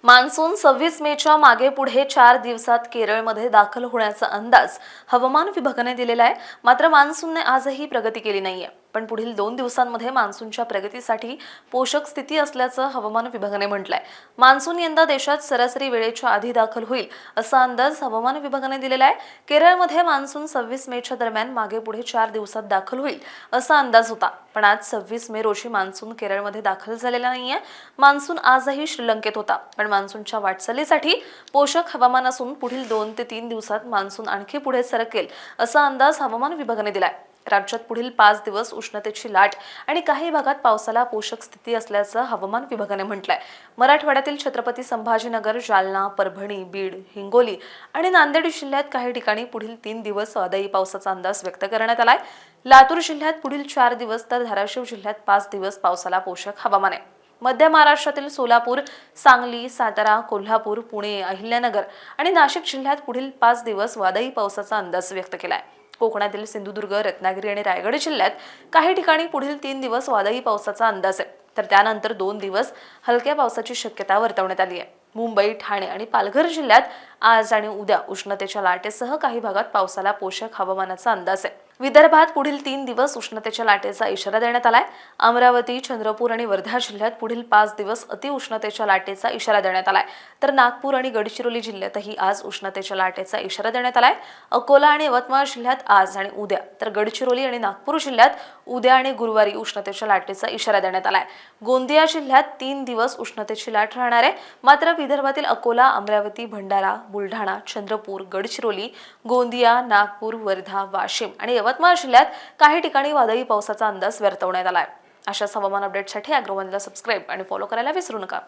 Monsoon 26 मेच्या मागे पुढे 4 दिवसात केरळमध्ये दाखल होण्याचा अंदाज हवामान विभागाने दिलेला आहे। मात्र मान्सूनने आजही प्रगती केली नाहीये। पण पुढील 2 दिवसांमध्ये मान्सूनच्या प्रगतीसाठी पोषक स्थिती असल्याचं हवामान विभागाने म्हटलंय। मान्सून यंदा देशात सरासरी वेळेच्या आधी दाखल होईल असा अंदाज हवामान विभागाने दिलेला आहे। केरळमध्ये मान्सून 26 मेच्या दरम्यान मागे पुढे 4 दिवसात दाखल होईल असा अंदाज होता। पण आज 26 मे रोजी मान्सून केरळमध्ये दाखल झालेला नाहीये। मान्सून आजही श्रीलंकेत होता, पण मान्सूनच्या वाटचालीसाठी पोषक हवामान असून पुढील 2 ते 3 दिवसात मान्सून आणखी पुढे सरकेल असा अंदाज हवामान विभागाने दिलाय। राज्यात पुढील 5 दिवस उष्णतेची लाट आणि काही भागात पावसाला पोषक स्थिती असल्याचं हवामान विभागाने म्हटलंय। मराठवाड्यातील छत्रपती संभाजीनगर, जालना, परभणी, बीड, हिंगोली आणि नांदेड जिल्ह्यात काही ठिकाणी पुढील 3 दिवस वादळी पावसाचा अंदाज व्यक्त करण्यात आलाय। लातूर जिल्ह्यात पुढील 4 दिवस तर धाराशिव जिल्ह्यात 5 दिवस पावसाला पोषक हवामान आहे। मध्य महाराष्ट्रातील सोलापूर, सांगली, सातारा, कोल्हापूर, पुणे, अहिल्यानगर आणि नाशिक जिल्ह्यात पुढील 5 दिवस वादळी पावसाचा अंदाज व्यक्त केलाय। कोकणातील सिंधुदुर्ग, रत्नागिरी आणि रायगड जिल्ह्यात काही ठिकाणी पुढील 3 दिवस वादळी पावसाचा अंदाज आहे, तर त्यानंतर 2 दिवस हलक्या पावसाची शक्यता वर्तवण्यात आली आहे। मुंबई, ठाणे आणि पालघर जिल्ह्यात आज आणि उद्या उष्णतेच्या लाटेसह काही भागात पावसाला पोषक हवामानाचा अंदाज आहे। विदर्भात पुढील 3 दिवस उष्णतेच्या लाटेचा इशारा देण्यात आलाय। अमरावती, चंद्रपूर आणि वर्धा जिल्ह्यात पुढील 5 दिवस अतिउष्णतेच्या लाटेचा इशारा देण्यात आलाय, तर नागपूर आणि गडचिरोली जिल्ह्यातही आज उष्णतेच्या लाटेचा इशारा देण्यात आलाय। अकोला आणि यवतमाळ जिल्ह्यात आज आणि उद्या, तर गडचिरोली आणि नागपूर जिल्ह्यात उद्या आणि गुरुवारी उष्णतेच्या लाटेचा इशारा देण्यात आलाय। गोंदिया जिल्ह्यात 3 दिवस उष्णतेची लाट राहणार आहे। मात्र विदर्भातील अकोला, अमरावती, भंडारा, बुलढाणा, चंद्रपूर, गडचिरोली, गोंदिया, नागपूर, वर्धा, वाशिम आणि यवतमाळ जिल्ह्यात काही ठिकाणी वादळी पावसाचा अंदाज वर्तवण्यात आलाय। अशाच हवामान अपडेटसाठी अॅग्रोवनला सबस्क्राईब आणि फॉलो करायला विसरू नका।